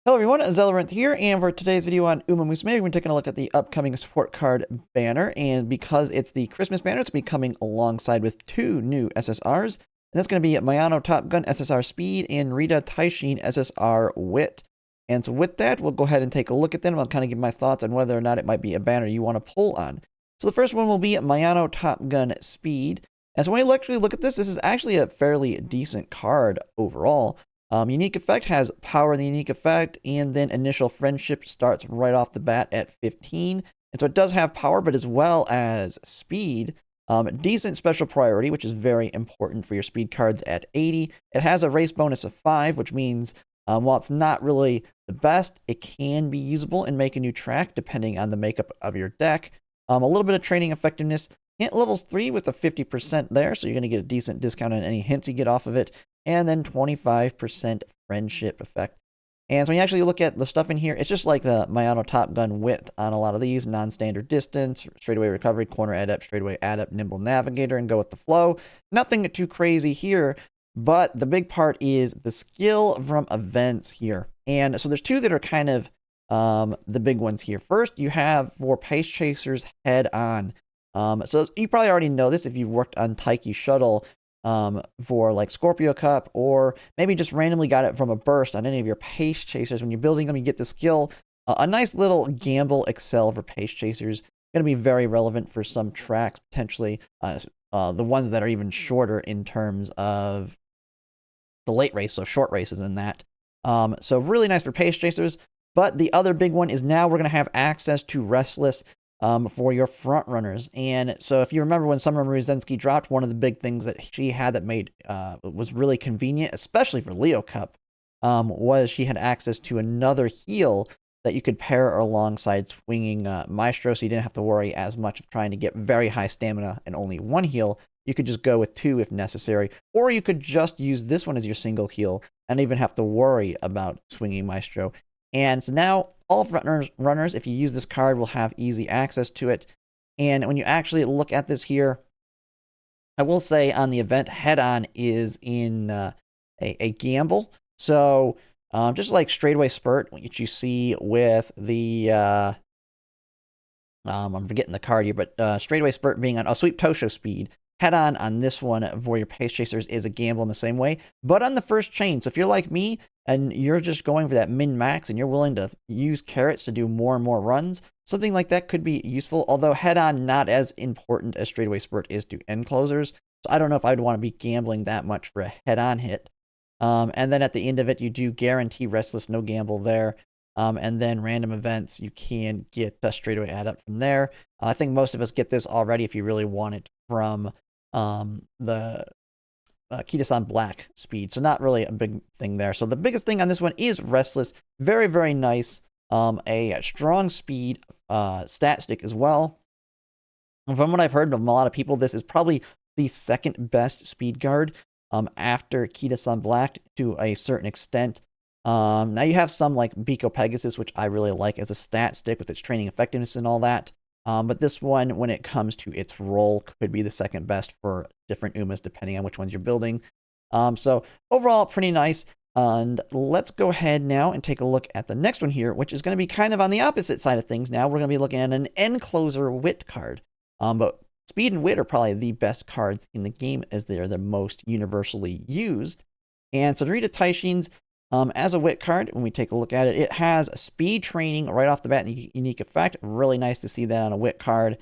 Hello everyone, Zelrant here, and for today's video on Umamusume, we're taking a look at the upcoming support card banner, and because it's the Christmas banner, it's going to be coming alongside with two new SSRs, and that's going to be Mayano Top Gun SSR Speed and Narita Taishin SSR Wit. And so with that, we'll go ahead and take a look at them. I'll kind of give my thoughts on whether or not it might be a banner you want to pull on. So the first one will be Mayano Top Gun Speed. And so when you actually look at this, this is actually a fairly decent card overall. Unique effect has power in the unique effect, and then initial friendship starts right off the bat at 15. And so it does have power, but as well as speed. Decent special priority, which is very important for your speed cards at 80. It has a race bonus of 5, which means while it's not really the best, it can be usable and make a new track depending on the makeup of your deck. A little bit of training effectiveness. Hint levels 3 with a 50% there, so you're going to get a decent discount on any hints you get off of it. And then 25% friendship effect. And so when you actually look at the stuff in here, it's just like the Mayano Top Gun Wit on a lot of these. Non-standard distance, straightaway recovery, corner adept, straightaway adept, nimble navigator, and go with the flow. Nothing too crazy here, but the big part is the skill from events here. And so there's two that are kind of the big ones here. First, you have for Pace Chasers head on. So you probably already know this if you've worked on Taiki Shuttle. For like Scorpio Cup, or maybe just randomly got it from a burst on any of your Pace Chasers. When you're building them, you get the skill. A nice little gamble excel for Pace Chasers. Going to be very relevant for some tracks, potentially. The ones that are even shorter in terms of the late race, so short races and that. So really nice for Pace Chasers. But the other big one is now we're going to have access to Restless for your front runners. And so if you remember when Summer Muruzensky dropped, one of the big things that she had that made was really convenient, especially for Leo Cup, was she had access to another heal that you could pair alongside swinging Maestro, so you didn't have to worry as much of trying to get very high stamina and only one heal. You could just go with 2 if necessary, or you could just use this one as your single heal and even have to worry about swinging Maestro. And so now all runners, if you use this card, will have easy access to it. And when you actually look at this here, I will say on the event, head-on is in a gamble. So just like straightaway spurt, which you see with the, I'm forgetting the card here, but straightaway spurt being on sweep Tosho speed. Head-on this one for your Pace Chasers is a gamble in the same way, but on the first chain. So if you're like me and you're just going for that min-max and you're willing to use carrots to do more and more runs, something like that could be useful, although head-on not as important as straightaway spurt is to end closers. So I don't know if I'd want to be gambling that much for a head-on hit. And then at the end of it, you do guarantee Restless, no gamble there. And then random events, you can get a straightaway add up from there. I think most of us get this already if you really want it from the Kita-san Black speed. So not really a big thing there. So the biggest thing on this one is Restless. Very, very nice. A strong speed stat stick as well. And from what I've heard from a lot of people, this is probably the second best speed guard after Kita-san Black to a certain extent. Now you have some like Biko Pegasus, which I really like as a stat stick with its training effectiveness and all that. But this one, when it comes to its role, could be the second best for different Umas, depending on which ones you're building. So overall, pretty nice. And let's go ahead now and take a look at the next one here, which is going to be kind of on the opposite side of things. Now we're going to be looking at an end closer Wit card. But Speed and Wit are probably the best cards in the game as they're the most universally used. And so Narita Taishin's as a Wit card, when we take a look at it, it has speed training right off the bat in the unique effect. Really nice to see that on a Wit card.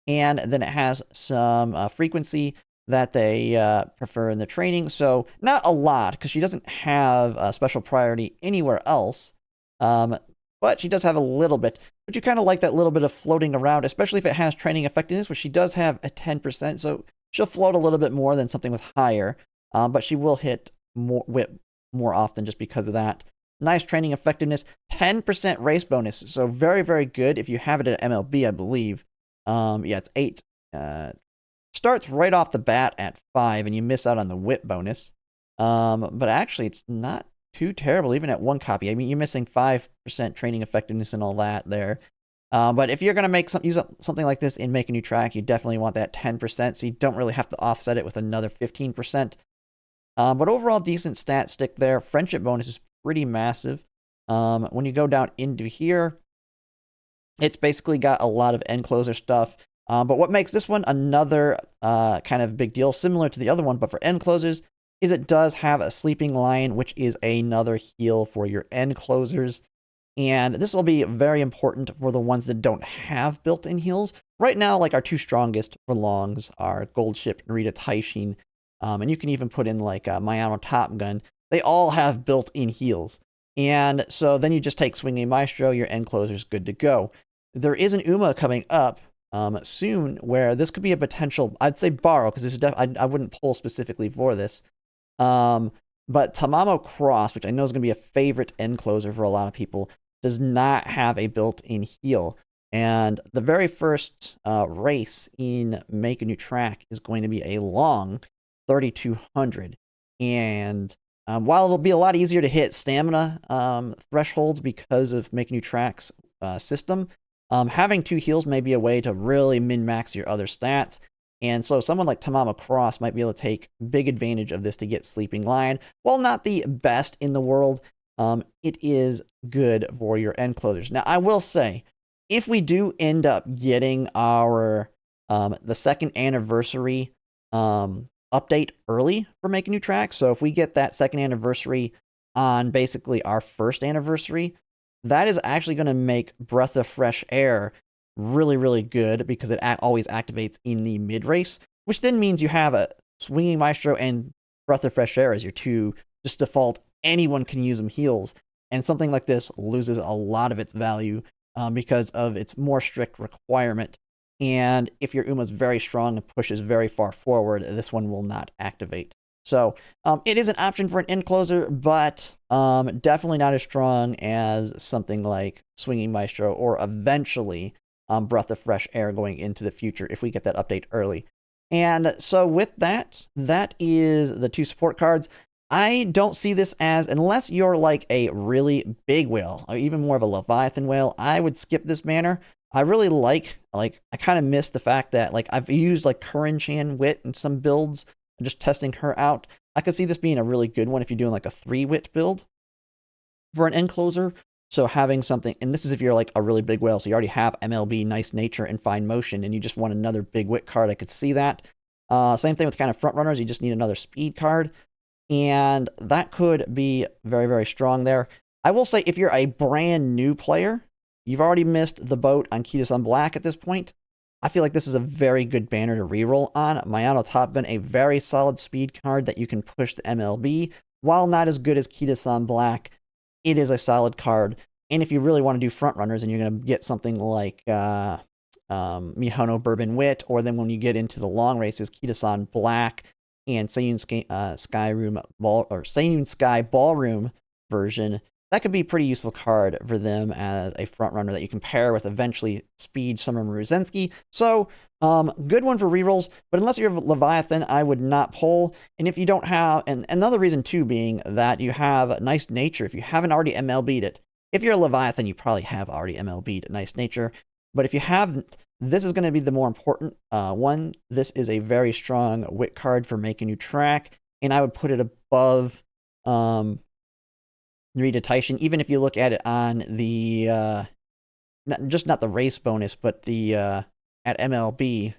And then it has some frequency that they prefer in the training. So not a lot, because she doesn't have a special priority anywhere else. But she does have a little bit. But you kind of like that little bit of floating around, especially if it has training effectiveness, which she does have a 10%. So she'll float a little bit more than something with higher. But she will hit more Wit more often just because of that. Nice training effectiveness, 10% race bonus. So very, very good if you have it at MLB, I believe. Yeah, it's 8. Starts right off the bat at 5, and you miss out on the Wit bonus. But actually, it's not too terrible, even at 1 copy. I mean, you're missing 5% training effectiveness and all that there. But if you're going to use something like this and make a new track, you definitely want that 10%, so you don't really have to offset it with another 15%. But overall, decent stat stick there. Friendship bonus is pretty massive. When you go down into here, it's basically got a lot of end closer stuff. But what makes this one another kind of big deal, similar to the other one, but for end closers, is it does have a sleeping lion, which is another heal for your end closers. And this will be very important for the ones that don't have built-in heals. Right now, like our two strongest for longs are Gold Ship, Narita Taishin, and you can even put in like a Mayano Top Gun. They all have built-in heals. And so then you just take Swinging Maestro, your end closer's good to go. There is an Uma coming up soon where this could be a potential, I'd say borrow, because this is I wouldn't pull specifically for this. But Tamamo Cross, which I know is going to be a favorite end closer for a lot of people, does not have a built-in heal. And the very first race in Make a New Track is going to be a long 3200. And while it'll be a lot easier to hit stamina thresholds because of Make a New Track's system, having two heals may be a way to really min-max your other stats. And so someone like Tamamo Cross might be able to take big advantage of this to get Sleeping Lion. While not the best in the world, it is good for your end closers. Now, I will say, if we do end up getting our the second anniversary update early for Make a New Track, so if we get that second anniversary on basically our first anniversary, that is actually going to make Breath of Fresh Air really, really good because it always activates in the mid race, which then means you have a Swinging Maestro and Breath of Fresh Air as your two just default. Anyone can use them heals, and something like this loses a lot of its value because of its more strict requirement. And if your Uma's very strong and pushes very far forward, this one will not activate. So it is an option for an end closer, but definitely not as strong as something like Swinging Maestro or eventually Breath of Fresh Air going into the future if we get that update early. And so with that, that is the two support cards. I don't see this as, unless you're like a really big whale, or even more of a Leviathan whale, I would skip this banner. I really like I kind of miss the fact that like I've used like Chan Wit in some builds, just testing her out. I could see this being a really good one if you're doing like a 3-wit build for an end closer. So having something, and this is if you're like a really big whale, so you already have MLB, Nice Nature, and Fine Motion, and you just want another big wit card, I could see that. Same thing with kind of front runners, you just need another speed card, and that could be very, very strong there. I will say if you're a brand new player, you've already missed the boat on Kita-san Black at this point. I feel like this is a very good banner to reroll on. Mayano Top Gun, a very solid speed card that you can push the MLB. While not as good as Kita-san Black, it is a solid card. And if you really want to do front runners and you're going to get something like Mihono Bourbon Wit, or then when you get into the long races, Kita-san Black and Seiyun Sky Ballroom version, that could be a pretty useful card for them as a front runner that you can pair with eventually Speed Summer Maruzensky. So, good one for rerolls, but unless you're Leviathan, I would not pull. And if you don't have, and another reason too being that you have Nice Nature, if you haven't already MLB'd it, if you're a Leviathan, you probably have already MLB'd Nice Nature. But if you haven't, this is going to be the more important one. This is a very strong wit card for Make a New Track, and I would put it above Narita Taishin, even if you look at it on the not the race bonus, but the at MLB,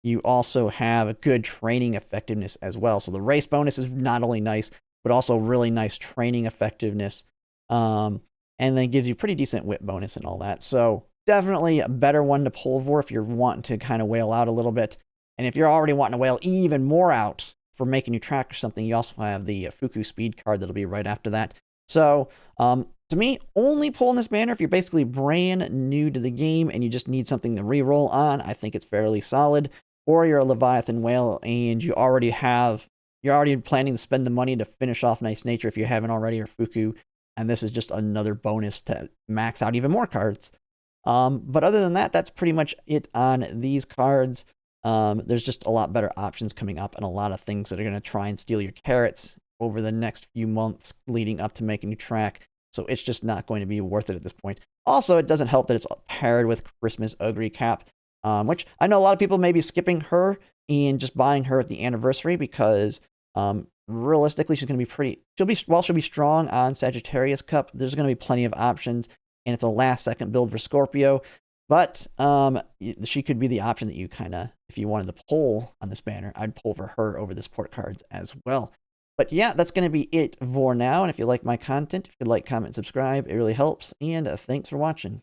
you also have a good training effectiveness as well. So the race bonus is not only nice, but also really nice training effectiveness, and then gives you pretty decent wit bonus and all that. So definitely a better one to pull for if you're wanting to kind of whale out a little bit. And if you're already wanting to whale even more out for Make a New Track or something, you also have the Fuku Speed card that'll be right after that. So, to me, only pulling this banner if you're basically brand new to the game and you just need something to reroll on. I think it's fairly solid. Or you're a Leviathan whale and you're already planning to spend the money to finish off Nice Nature if you haven't already, or Fuku, and this is just another bonus to max out even more cards. But other than that, that's pretty much it on these cards. There's just a lot better options coming up and a lot of things that are going to try and steal your carrots over the next few months leading up to Make a New Track. So it's just not going to be worth it at this point. Also, it doesn't help that it's paired with Christmas Ugly Cap, which I know a lot of people may be skipping her and just buying her at the anniversary because realistically, she's going to be she'll be strong on Sagittarius Cup. There's going to be plenty of options, and it's a last second build for Scorpio. But she could be the option that you kind of, if you wanted to pull on this banner, I'd pull for her over the support cards as well. But yeah, that's going to be it for now. And if you like my content, if you like, comment, subscribe, it really helps. And thanks for watching.